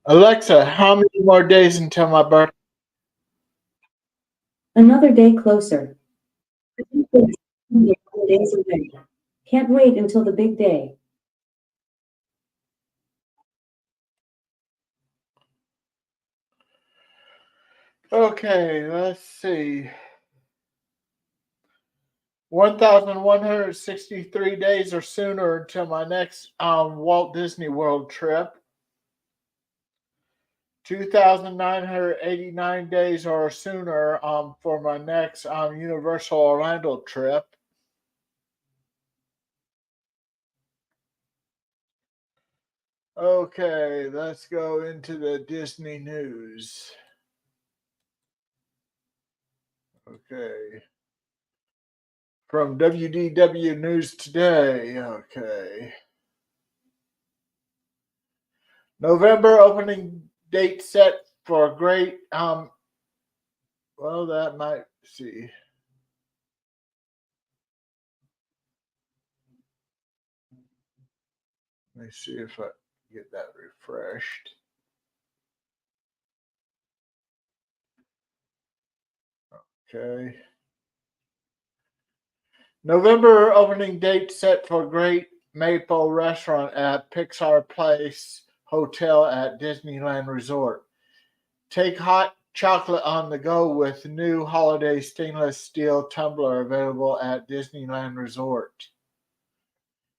Alexa, how many more days until my birthday? Another day closer. Days away. Can't wait until the big day. Okay, let's see. 1,163 days or sooner until my next Walt Disney World trip. 2,989 days or sooner for my next Universal Orlando trip. Okay, let's go into the Disney news. Okay. From WDW News Today. Okay. November opening date set for a great well, that might see. Let me see if I get that refreshed. Okay. November opening date set for Great Maple Restaurant at Pixar Place Hotel at Disneyland Resort. Take hot chocolate on the go with new holiday stainless steel tumbler available at Disneyland Resort.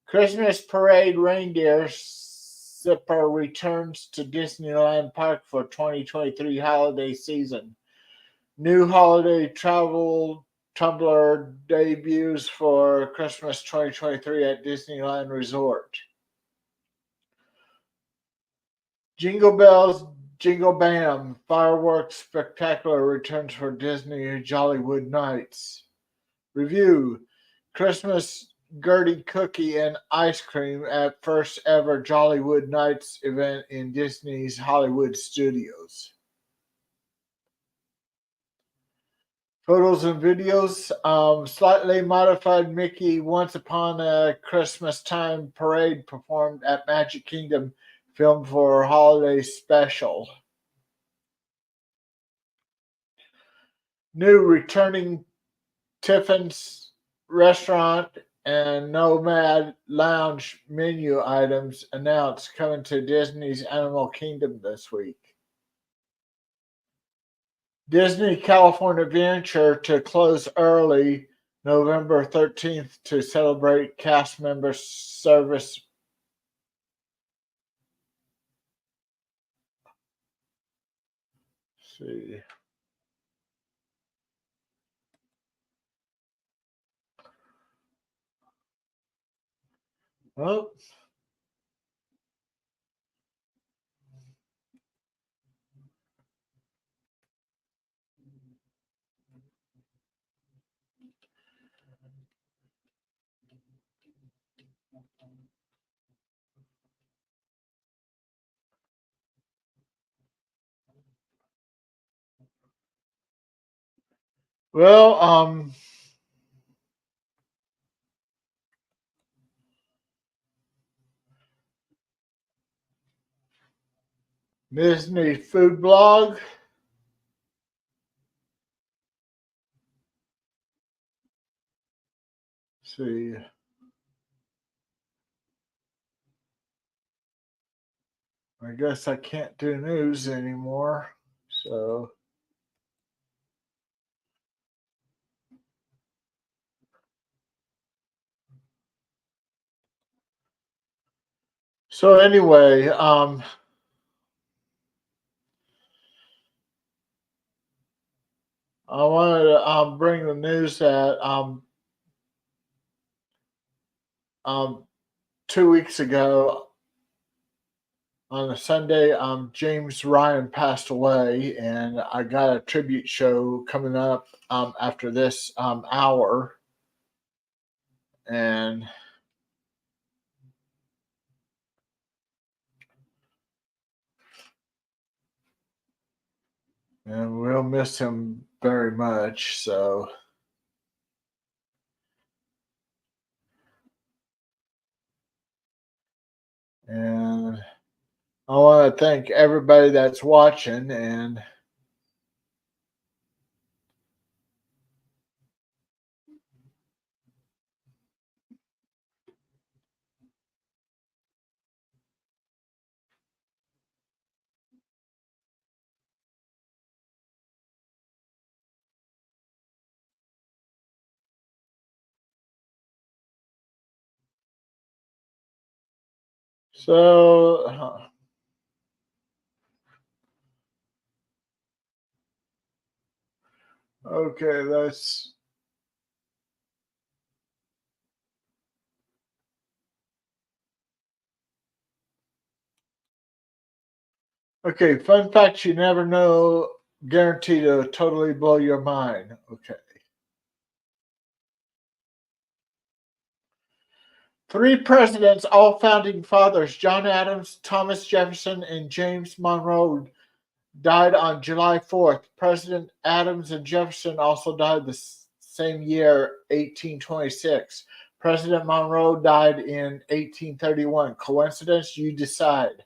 Christmas Parade reindeer zipper returns to Disneyland Park for 2023 holiday season. New holiday travel tumbler debuts for Christmas 2023 at Disneyland Resort. Jingle Bells, Jingle Bam, Fireworks Spectacular returns for Disney Jollywood Nights. Review, Christmas Gertie Cookie and Ice Cream at first ever Jollywood Nights event in Disney's Hollywood Studios. Photos and videos. Slightly modified Mickey Once Upon a Christmas Time parade performed at Magic Kingdom, filmed for a holiday special. New returning Tiffin's Restaurant and Nomad Lounge menu items announced coming to Disney's Animal Kingdom this week. Disney California Adventure to close early November 13th to celebrate cast member service. Let's see. Oh. Well, Disney food blog. Let's see. I guess I can't do news anymore. So anyway, I wanted to bring the news that 2 weeks ago on a Sunday, James Ryan passed away, and I got a tribute show coming up after this hour, and we'll miss him very much. So. And I want to thank everybody that's watching, and so okay, let's. Okay, fun facts you never know, guaranteed to totally blow your mind. Okay. 3 presidents, all founding fathers, John Adams, Thomas Jefferson, and James Monroe, died on July 4th. President Adams and Jefferson also died the same year, 1826. President Monroe died in 1831. Coincidence? You decide.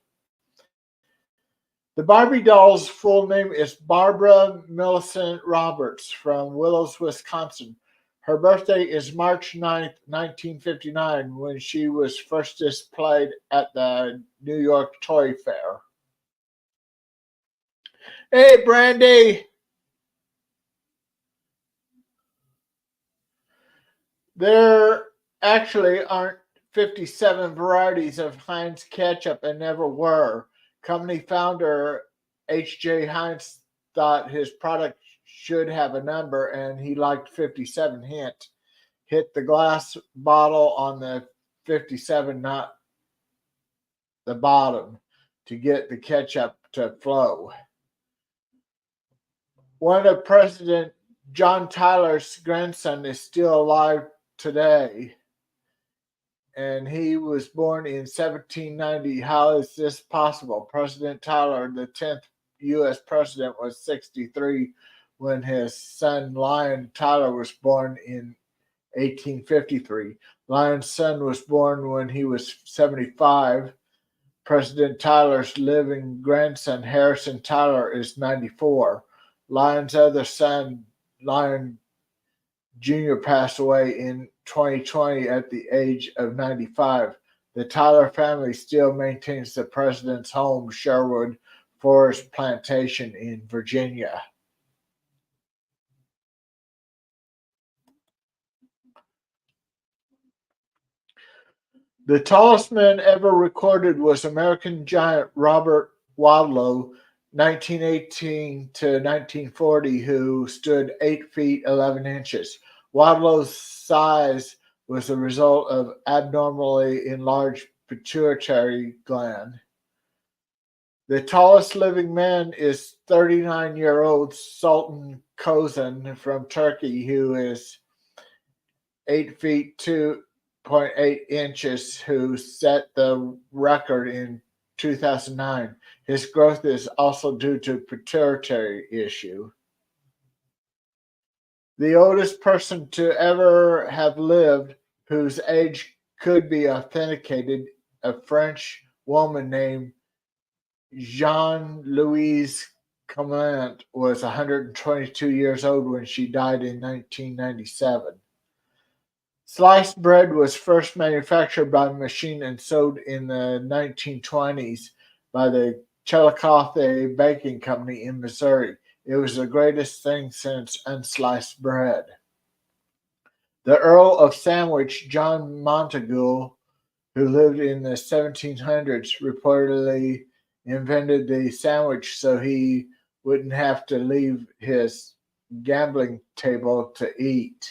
The Barbie doll's full name is Barbara Millicent Roberts from Willows, Wisconsin. Her birthday is March 9th, 1959, when she was first displayed at the New York Toy Fair. Hey, Brandy! There actually aren't 57 varieties of Heinz ketchup and never were. Company founder H.J. Heinz thought his product should have a number and he liked 57. Hit the glass bottle on the 57, not the bottom, to get the ketchup to flow. One of President John Tyler's grandson is still alive today, and he was born in 1790. How is this possible? President Tyler, the 10th U.S. president, was 63 when his son Lyon Tyler was born in 1853. Lyon's son was born when he was 75. President Tyler's living grandson, Harrison Tyler, is 94. Lyon's other son, Lyon Jr., passed away in 2020 at the age of 95. The Tyler family still maintains the president's home, Sherwood Forest Plantation in Virginia. The tallest man ever recorded was American giant Robert Wadlow, 1918 to 1940, who stood 8 feet 11 inches. Wadlow's size was the result of abnormally enlarged pituitary gland. The tallest living man is 39-year-old Sultan Kozan from Turkey, who is 8 feet 2.8 inches, who set the record in 2009. His growth is also due to pituitary issue. The oldest person to ever have lived, whose age could be authenticated, a French woman named Jean-Louise Comment, was 122 years old when she died in 1997. Sliced bread was first manufactured by machine and sold in the 1920s by the Chillicothe Baking Company in Missouri. It was the greatest thing since unsliced bread. The Earl of Sandwich, John Montagu, who lived in the 1700s, reportedly invented the sandwich so he wouldn't have to leave his gambling table to eat.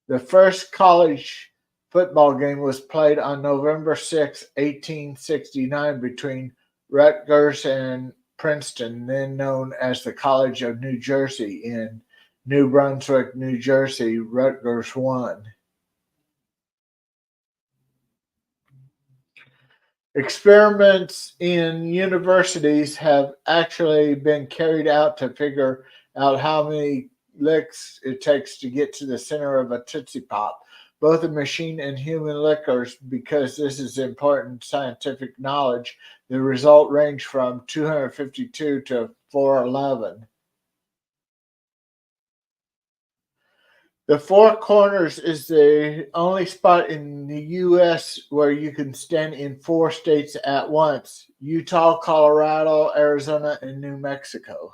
The first college football game was played on November 6, 1869, between Rutgers and Princeton, then known as the College of New Jersey. In New Brunswick, New Jersey, Rutgers won. Experiments in universities have actually been carried out to figure out how many licks it takes to get to the center of a Tootsie Pop, both in machine and human lickers. Because this is important scientific knowledge, The result ranged from 252 to 411. The Four Corners is the only spot in the U.S. where you can stand in 4 states at once: Utah, Colorado, Arizona, and New Mexico.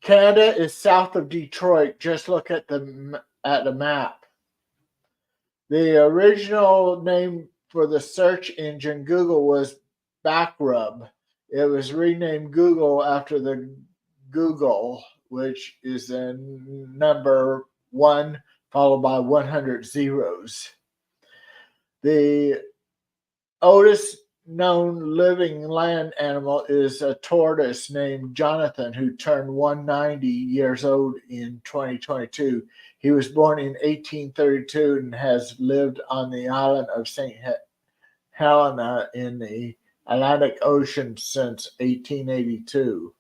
Canada is south of Detroit. Just look at the map. The original name for the search engine Google was Backrub. It was renamed Google after the Google, which is the number 1 followed by 100 zeros. The oldest known living land animal is a tortoise named Jonathan, who turned 190 years old in 2022. He was born in 1832 and has lived on the island of St. Helena in the Atlantic Ocean since 1882.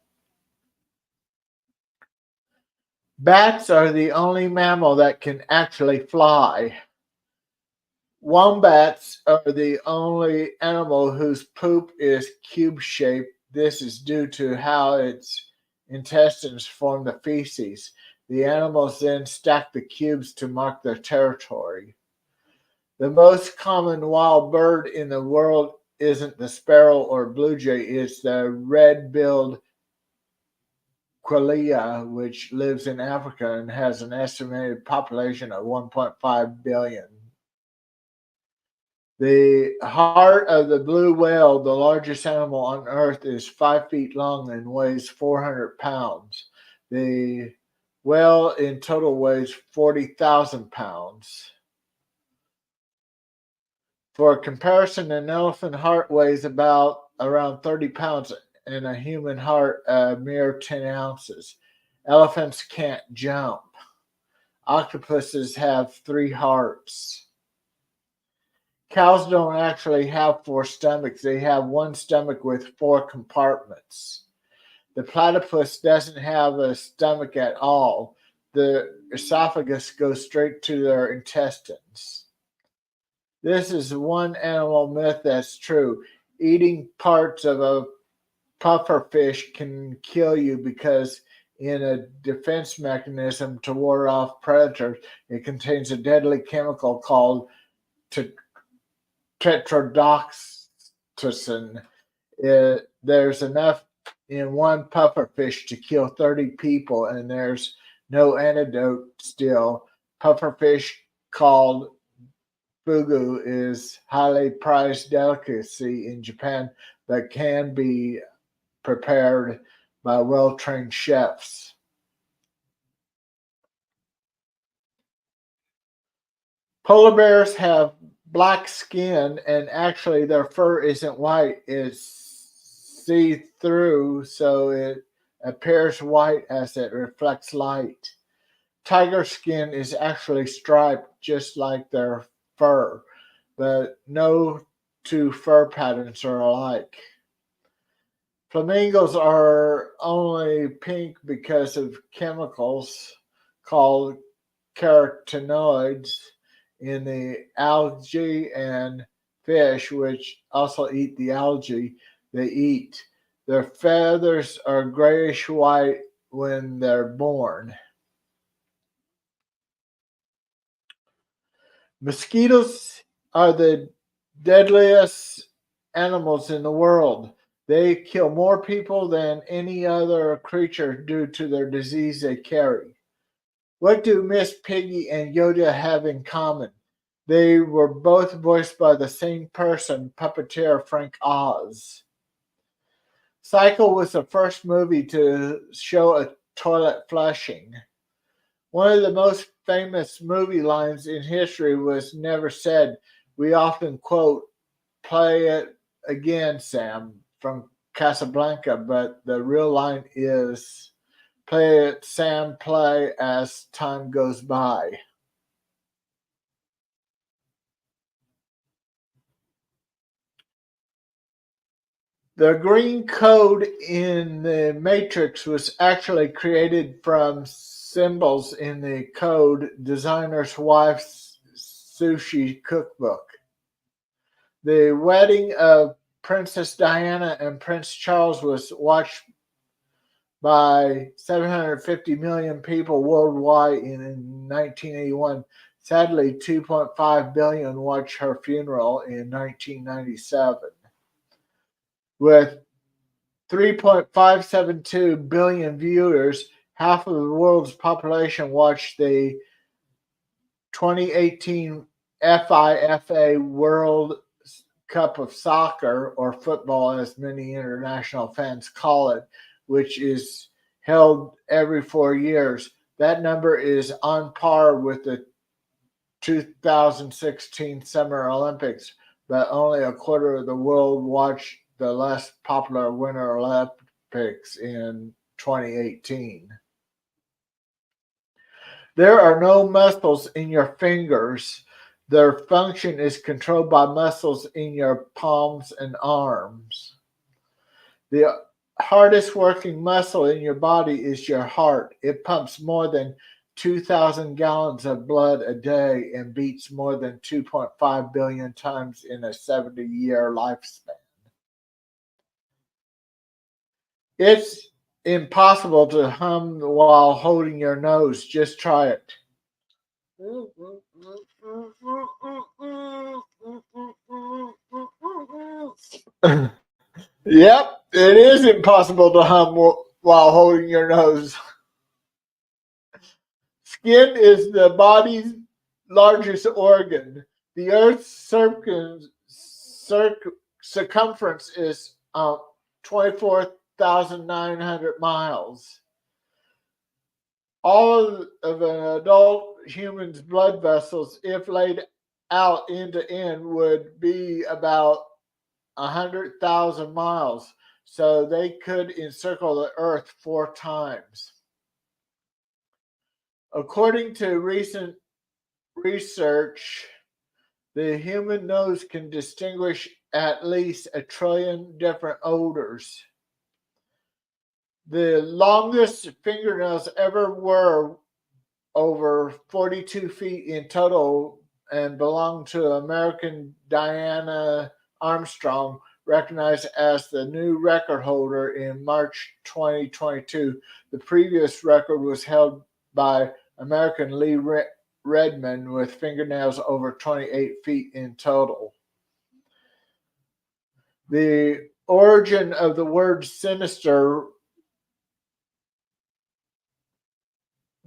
Bats are the only mammal that can actually fly. Wombats are the only animal whose poop is cube-shaped. This is due to how its intestines form the feces. The animals then stack the cubes to mark their territory. The most common wild bird in the world isn't the sparrow or blue jay, it's the red-billed quelea, which lives in Africa and has an estimated population of 1.5 billion. The heart of the blue whale, the largest animal on Earth, is 5 feet long and weighs 400 pounds. The whale in total weighs 40,000 pounds. For comparison, an elephant heart weighs around 30 pounds and a human heart a mere 10 ounces. Elephants can't jump. Octopuses have 3 hearts. Cows don't actually have 4 stomachs. They have 1 stomach with 4 compartments. The platypus doesn't have a stomach at all. The esophagus goes straight to their intestines. This is one animal myth that's true. Eating parts of a pufferfish can kill you because in a defense mechanism to ward off predators, it contains a deadly chemical called tetrodotoxin. There's enough in one pufferfish to kill 30 people, and there's no antidote still. Pufferfish, called fugu, is highly prized delicacy in Japan but can be prepared by well-trained chefs. Polar bears have black skin, and actually their fur isn't white. It's see-through, so it appears white as it reflects light. Tiger skin is actually striped just like their fur, but no 2 fur patterns are alike. Flamingos are only pink because of chemicals called carotenoids in the algae and fish, which also eat the algae they eat. Their feathers are grayish white when they're born. Mosquitoes are the deadliest animals in the world. They kill more people than any other creature due to their disease they carry. What do Miss Piggy and Yoda have in common? They were both voiced by the same person, puppeteer Frank Oz. Psycho was the first movie to show a toilet flushing. One of the most famous movie lines in history was never said. We often quote, "Play it again, Sam," from Casablanca, but the real line is, "Play it, Sam, play as time goes by." The green code in the Matrix was actually created from symbols in the code designer's wife's sushi cookbook. The wedding of Princess Diana and Prince Charles was watched by 750 million people worldwide in 1981. Sadly, 2.5 billion watched her funeral in 1997. With 3.572 billion viewers, half of the world's population watched the 2018 FIFA World Cup of Soccer, or football as many international fans call it, which is held every 4 years. That number is on par with the 2016 Summer Olympics, but only a quarter of the world watched the less popular Winter Olympics in 2018. There are no muscles in your fingers. Their function is controlled by muscles in your palms and arms. The hardest working muscle in your body is your heart. It pumps more than 2,000 gallons of blood a day and beats more than 2.5 billion times in a 70-year lifespan. It's impossible to hum while holding your nose. Just try it. Yep, it is impossible to hum while holding your nose. Skin is the body's largest organ. The Earth's circumference is 24,900 miles. All of an adult human's blood vessels, if laid out end to end, would be about 100,000 miles, so they could encircle the Earth 4 times. According to recent research, the human nose can distinguish at least 1 trillion different odors. The longest fingernails ever were over 42 feet in total and belonged to American Diana Armstrong, recognized as the new record holder in March 2022. The previous record was held by American Lee Redmond with fingernails over 28 feet in total. The origin of the word sinister.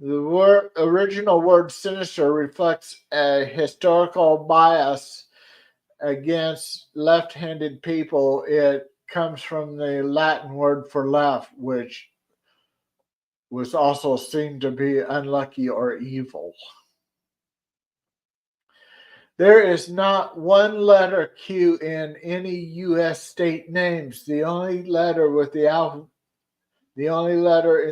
The original word sinister reflects a historical bias against left-handed people. It comes from the Latin word for left, which was also seen to be unlucky or evil. There is not one letter Q in any U.S. state names. The only letter in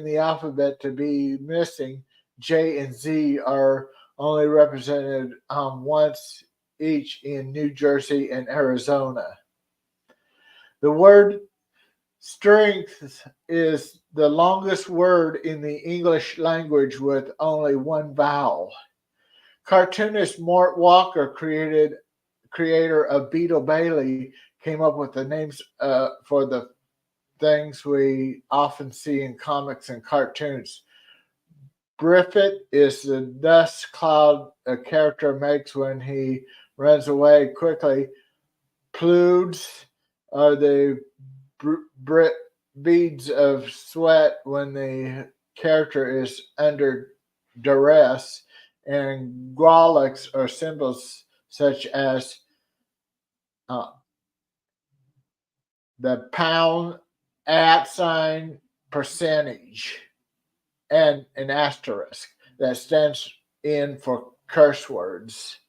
the alphabet to be missing, J and Z, are only represented once each in New Jersey and Arizona. The word strength is the longest word in the English language with only one vowel. Cartoonist Mort Walker, creator of Beetle Bailey, came up with the names for the things we often see in comics and cartoons. Briffet is the dust cloud a character makes when he runs away quickly. Pludes are the beads of sweat when the character is under duress. And growlix are symbols such as the pound, @ percentage, and an asterisk that stands in for curse words.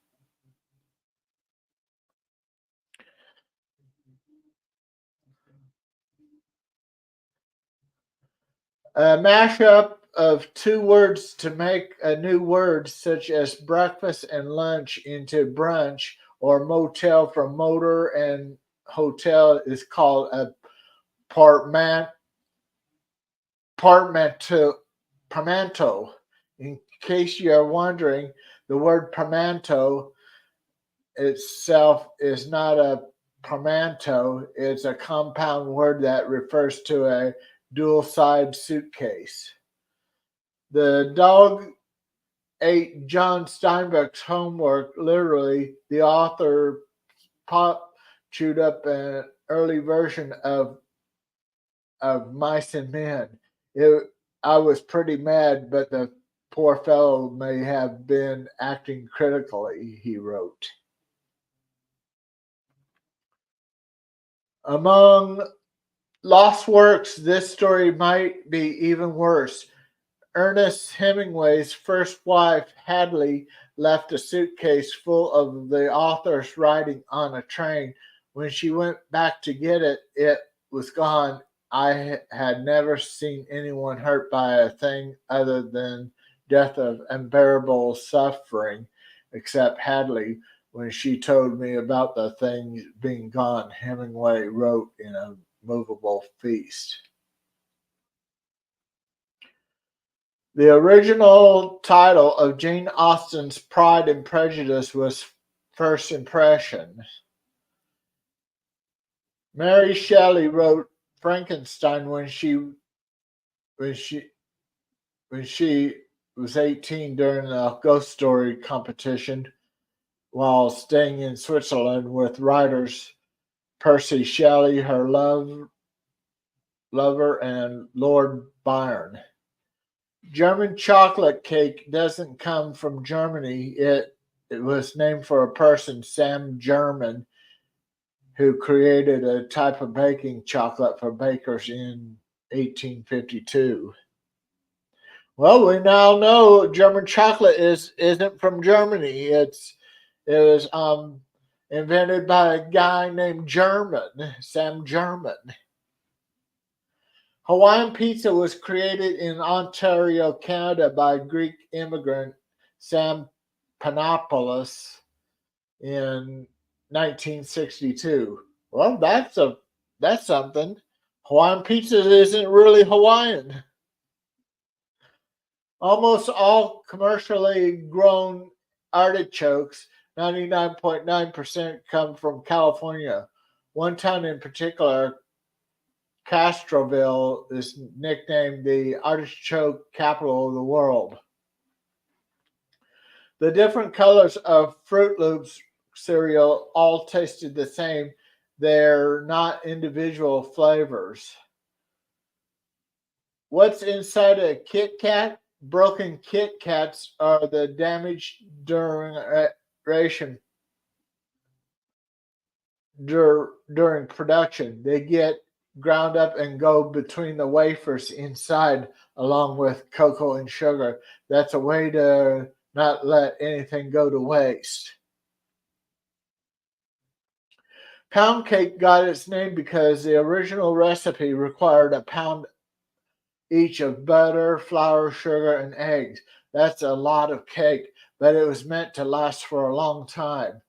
A mashup of 2 words to make a new word, such as breakfast and lunch, into brunch, or motel from motor and hotel, is called a portmanteau. In case you're wondering, the word portmanteau itself is not a portmanteau. It's a compound word that refers to a dual-side suitcase. The dog ate John Steinbeck's homework. Literally, the author chewed up an early version of Mice and Men. I was pretty mad, but the poor fellow may have been acting critically, he wrote. Among lost works, this story might be even worse. Ernest Hemingway's first wife, Hadley, left a suitcase full of the author's writing on a train. When she went back to get it, it was gone. I had never seen anyone hurt by a thing other than death of unbearable suffering, except Hadley. When she told me about the thing being gone, Hemingway wrote in A Movable Feast. The original title of Jane Austen's Pride and Prejudice was First Impression. Mary Shelley wrote Frankenstein when she was 18 during a ghost story competition while staying in Switzerland with writers Percy Shelley, her lover, and Lord Byron. German chocolate cake doesn't come from Germany. It was named for a person, Sam German, who created a type of baking chocolate for bakers in 1852. Well, we now know German chocolate isn't from Germany. It was invented by a guy named Sam German. Hawaiian pizza was created in Ontario, Canada by Greek immigrant Sam Panopoulos in 1962. Well, that's something. Hawaiian pizza isn't really Hawaiian. Almost all commercially grown artichokes, 99.9%, come from California. One town in particular, Castroville, is nicknamed the artichoke capital of the world. The different colors of Fruit Loops cereal all tasted the same. They're not individual flavors. What's inside a Kit Kat? Broken Kit Kats are the damage during production. They get ground up and go between the wafers inside along with cocoa and sugar. That's a way to not let anything go to waste. Pound cake got its name because the original recipe required a pound each of butter, flour, sugar, and eggs. That's a lot of cake, but it was meant to last for a long time.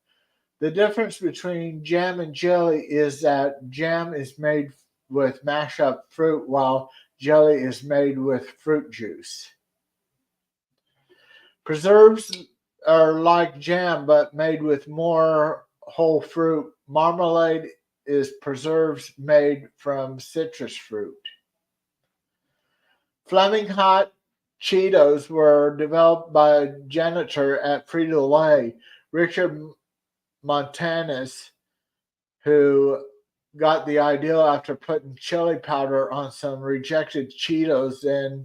The difference between jam and jelly is that jam is made with mashed up fruit while jelly is made with fruit juice. Preserves are like jam but made with more whole fruit. Marmalade is preserves made from citrus fruit. Flaming Hot Cheetos were developed by a janitor at Frito-Lay, Richard Montanus, who got the idea after putting chili powder on some rejected Cheetos and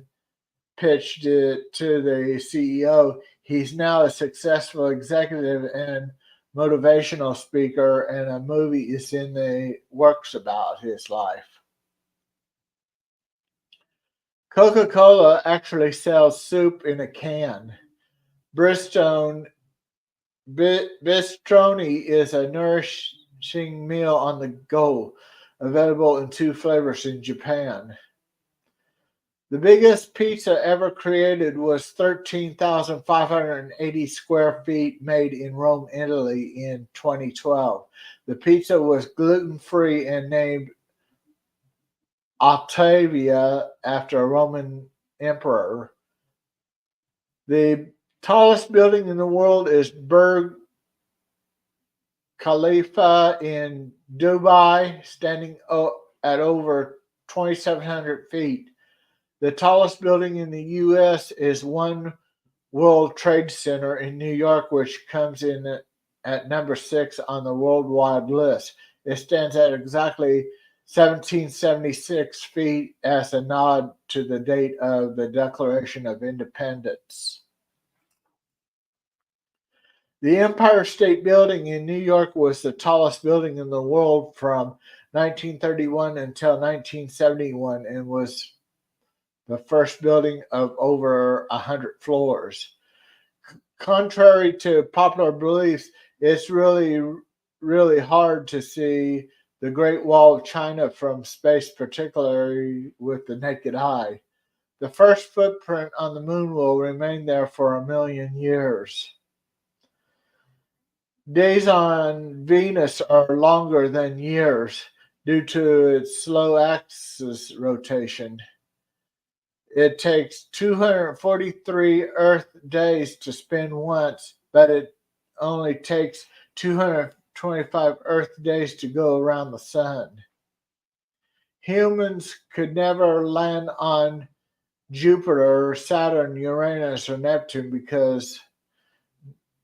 pitched it to the CEO. He's now a successful executive and motivational speaker, and a movie is in the works about his life. Coca-Cola actually sells soup in a can. Bistroni is a nourishing meal on the go, available in 2 flavors in Japan. The biggest pizza ever created was 13,580 square feet, made in Rome, Italy in 2012. The pizza was gluten-free and named Octavia after a Roman emperor. The tallest building in the world is Burj Khalifa in Dubai, standing at over 2,700 feet. The tallest building in the U.S. is One World Trade Center in New York, which comes in at number 6 on the worldwide list. It stands at exactly 1,776 feet as a nod to the date of the Declaration of Independence. The Empire State Building in New York was the tallest building in the world from 1931 until 1971 and was the first building of over 100 floors. Contrary to popular beliefs, it's really hard to see the Great Wall of China from space, particularly with the naked eye. The first footprint on the moon will remain there for 1,000,000 years. Days on Venus are longer than years due to its slow axis rotation. It takes 243 Earth days to spin once, but it only takes 225 Earth days to go around the sun. Humans could never land on Jupiter, Saturn, Uranus, or Neptune because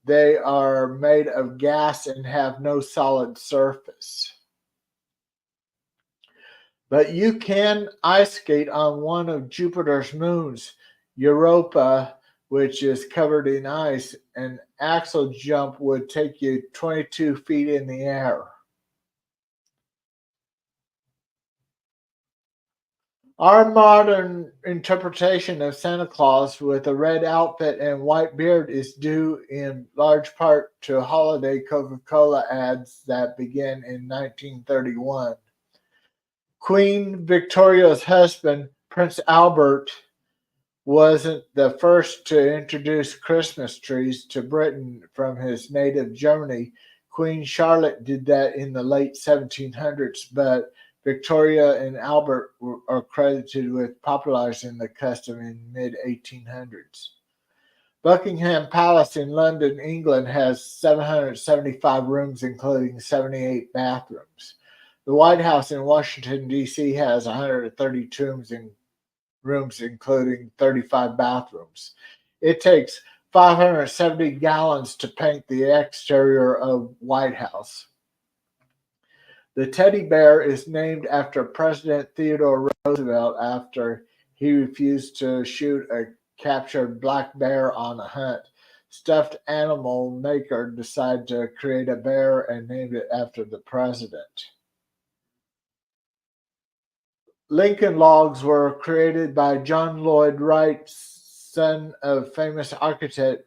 they are made of gas and have no solid surface. But you can ice skate on one of Jupiter's moons, Europa, which is covered in ice. An axel jump would take you 22 feet in the air. Our modern interpretation of Santa Claus with a red outfit and white beard is due in large part to holiday Coca-Cola ads that began in 1931. Queen Victoria's husband, Prince Albert, wasn't the first to introduce Christmas trees to Britain from his native Germany. Queen Charlotte did that in the late 1700s, but Victoria and Albert are credited with popularizing the custom in mid-1800s. Buckingham Palace in London, England has 775 rooms, including 78 bathrooms. The White House in Washington, D.C. has 132 rooms, including 35 bathrooms. It takes 570 gallons to paint the exterior of White House. The teddy bear is named after President Theodore Roosevelt after he refused to shoot a captured black bear on a hunt. Stuffed animal maker decided to create a bear and named it after the president. Lincoln Logs were created by John Lloyd Wright, son of famous architect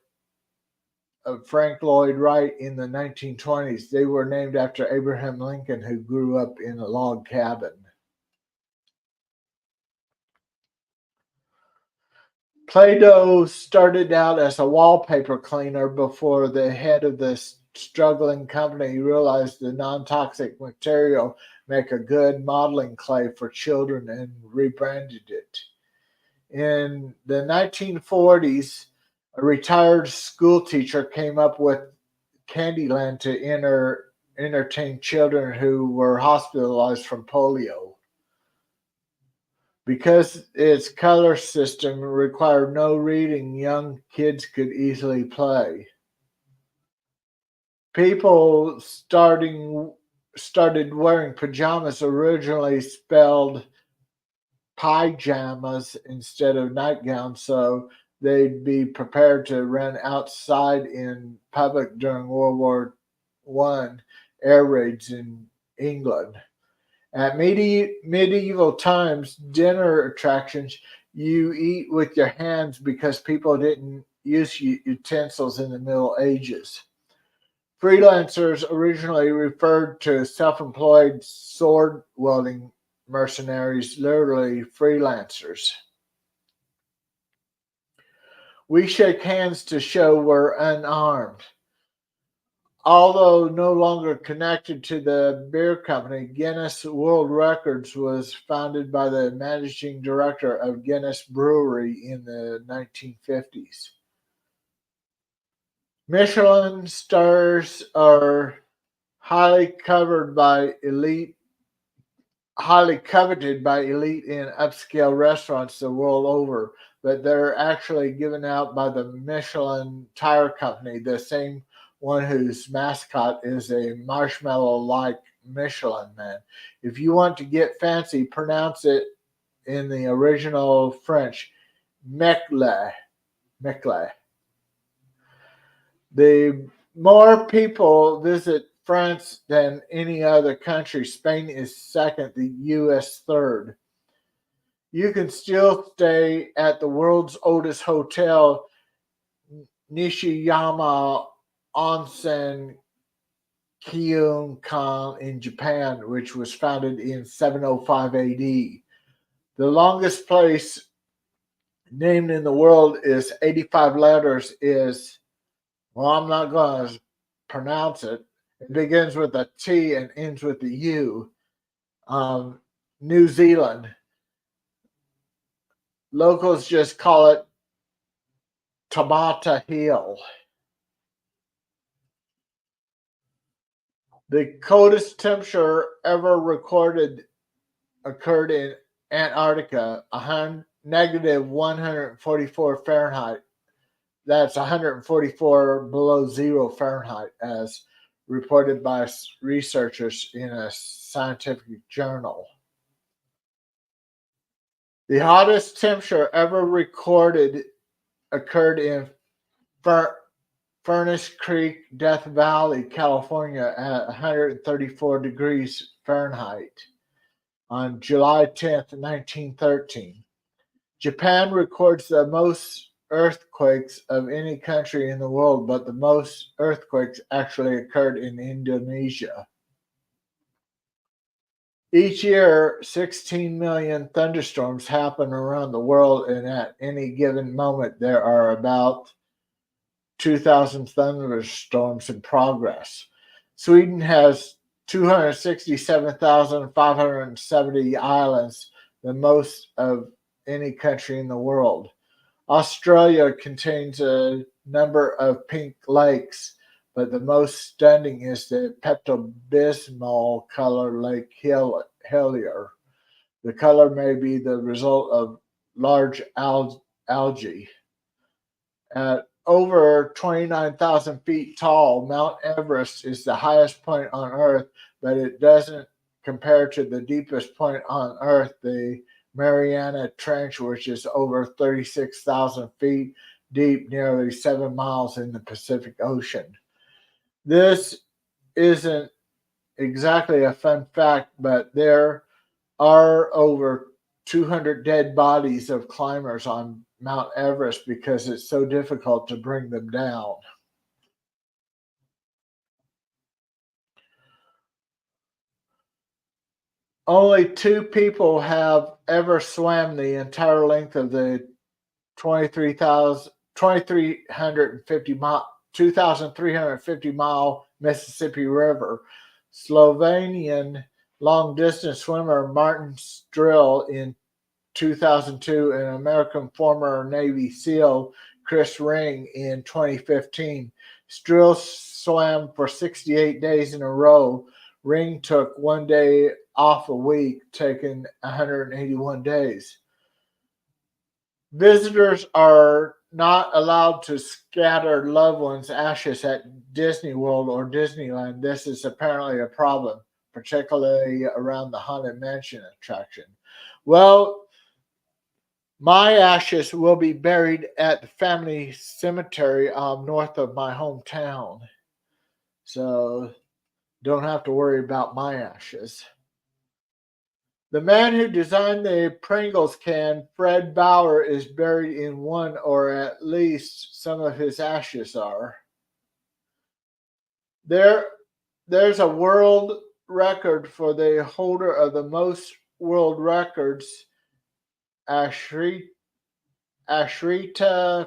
Frank Lloyd Wright in the 1920s. They were named after Abraham Lincoln, who grew up in a log cabin. Play-Doh started out as a wallpaper cleaner before the head of the struggling company realized the non-toxic material make a good modeling clay for children and rebranded it. In the 1940s, a retired school teacher came up with Candyland to entertain children who were hospitalized from polio. Because its color system required no reading, young kids could easily play. People started wearing pajamas, originally spelled pyjamas instead of nightgowns, so they'd be prepared to run outside in public during World War I air raids in England. At medieval times, dinner attractions, you eat with your hands because people didn't use utensils in the Middle Ages. Freelancers originally referred to self-employed sword-wielding mercenaries, literally freelancers. We shake hands to show we're unarmed. Although no longer connected to the beer company, Guinness World Records was founded by the managing director of Guinness Brewery in the 1950s. Michelin stars are highly coveted by elite in upscale restaurants the world over, but they're actually given out by the Michelin Tire Company, the same one whose mascot is a marshmallow-like Michelin Man. If you want to get fancy, pronounce it in the original French, Mechle. Mechle. The more people visit France than any other country. Spain is second, the US third. You can still stay at the world's oldest hotel, Nishiyama Onsen Kyunkan in Japan, which was founded in 705 AD. The longest place named in the world is 85 letters well, I'm not going to pronounce it. It begins with a T and ends with a U. New Zealand. Locals just call it Tamata Hill. The coldest temperature ever recorded occurred in Antarctica, negative 144 Fahrenheit. That's 144 below zero Fahrenheit, as reported by researchers in a scientific journal. The hottest temperature ever recorded occurred in Furnace Creek, Death Valley, California at 134 degrees Fahrenheit on July 10th, 1913. Japan records the most earthquakes of any country in the world, but the most earthquakes actually occurred in Indonesia. Each year, 16 million thunderstorms happen around the world, and at any given moment, there are about 2,000 thunderstorms in progress. Sweden has 267,570 islands, the most of any country in the world. Australia contains a number of pink lakes, but the most stunning is the Pepto-Bismol color Lake Hellier. The color may be the result of large algae. At over 29,000 feet tall, Mount Everest is the highest point on Earth, but it doesn't compare to the deepest point on Earth, the Mariana Trench, which is over 36,000 feet deep, nearly 7 miles in the Pacific Ocean. This isn't exactly a fun fact, but there are over 200 dead bodies of climbers on Mount Everest because it's so difficult to bring them down. Only 2 people have ever swam the entire length of the 2,350 mile Mississippi River. Slovenian long distance swimmer Martin Strill in 2002 and American former Navy SEAL Chris Ring in 2015. Strill swam for 68 days in a row. Ring took 1 day off a week, taking 181 days. Visitors are not allowed to scatter loved ones' ashes at Disney World or Disneyland. This is apparently a problem, particularly around the Haunted Mansion attraction. Well, my ashes will be buried at the family cemetery north of my hometown. So don't have to worry about my ashes. The man who designed the Pringles can, Fred Bauer, is buried in one, or at least some of his ashes are. There's a world record for the holder of the most world records, Ashrita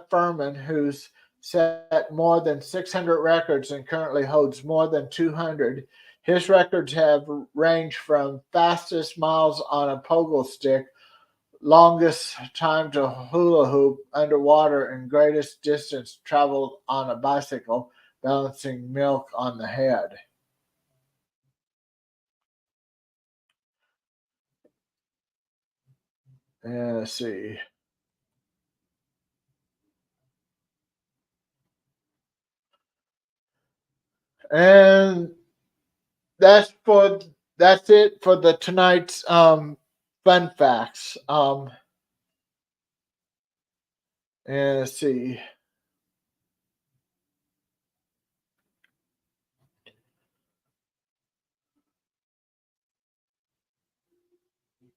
Furman, who's set more than 600 records and currently holds more than 200. His records have ranged from fastest miles on a pogo stick, longest time to hula hoop underwater, and greatest distance traveled on a bicycle, balancing milk on the head. And let's see. And that's it for the tonight's fun facts. And let's see.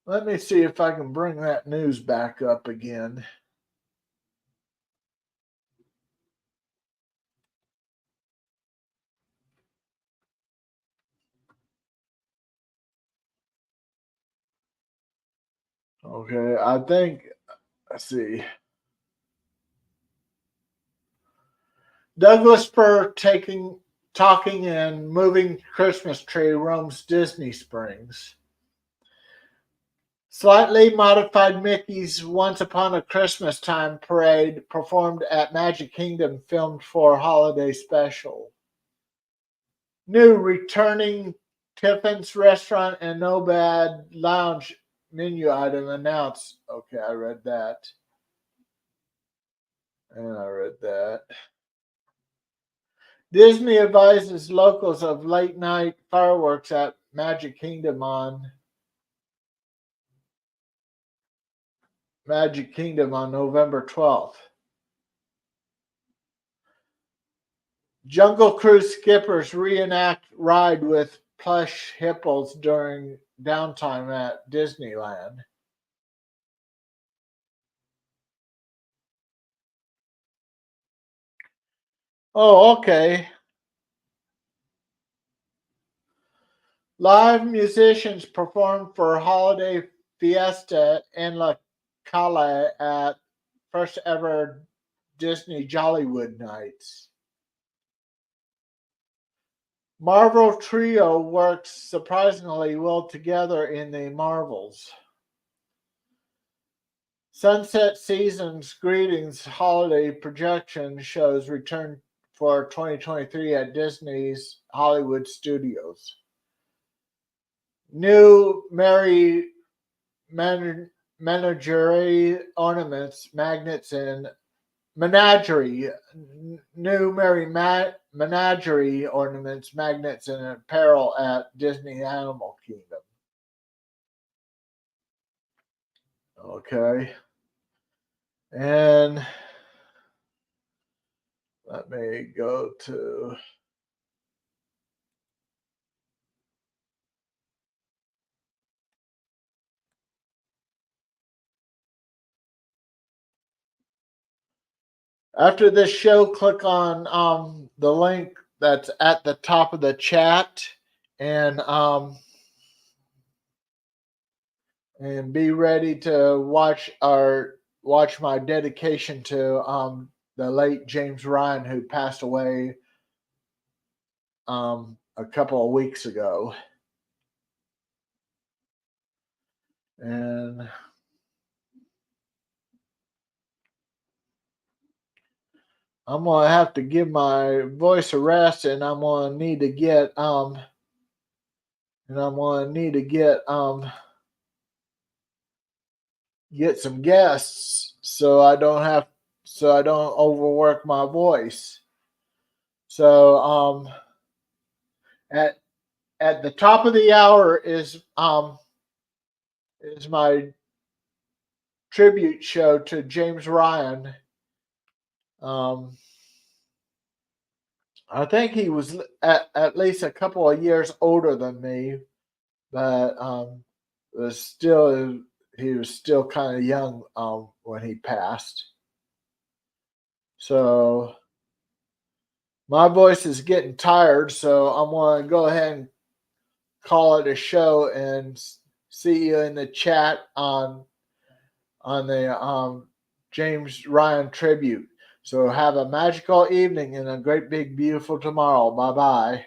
Let me see if I can bring that news back up again. Okay, I think, let's see. Douglas Fir talking and moving Christmas tree roams Disney Springs. Slightly modified Mickey's Once Upon a Christmas Time parade performed at Magic Kingdom, filmed for holiday special. New returning Tiffin's Restaurant and No Bad Lounge menu item announced. Okay, I read that. And I read that. Disney advises locals of late night fireworks at Magic Kingdom on November 12th. Jungle Cruise skippers reenact ride with plush hippos during downtime at Disneyland. Oh, okay. Live musicians perform for holiday fiesta in La Cala at first ever Disney Jollywood Nights. Marvel Trio works surprisingly well together in the Marvels. Sunset Season's Greetings holiday projection shows return for 2023 at Disney's Hollywood Studios. New Merry Menagerie ornaments, magnets, and menagerie. New Merry Menagerie ornaments, magnets, and apparel at Disney Animal Kingdom. Okay. And let me go to. After this show, click on the link that's at the top of the chat, and be ready to watch my dedication to the late James Ryan, who passed away a couple of weeks ago. And I'm gonna have to give my voice a rest, and I'm gonna need to get get some guests so I don't overwork my voice. So at the top of the hour is my tribute show to James Ryan. I think he was at least a couple of years older than me, but he was still kind of young when he passed. So my voice is getting tired, so I'm going to go ahead and call it a show, and see you in the chat on the James Ryan tribute. So have a magical evening and a great big beautiful tomorrow. Bye bye.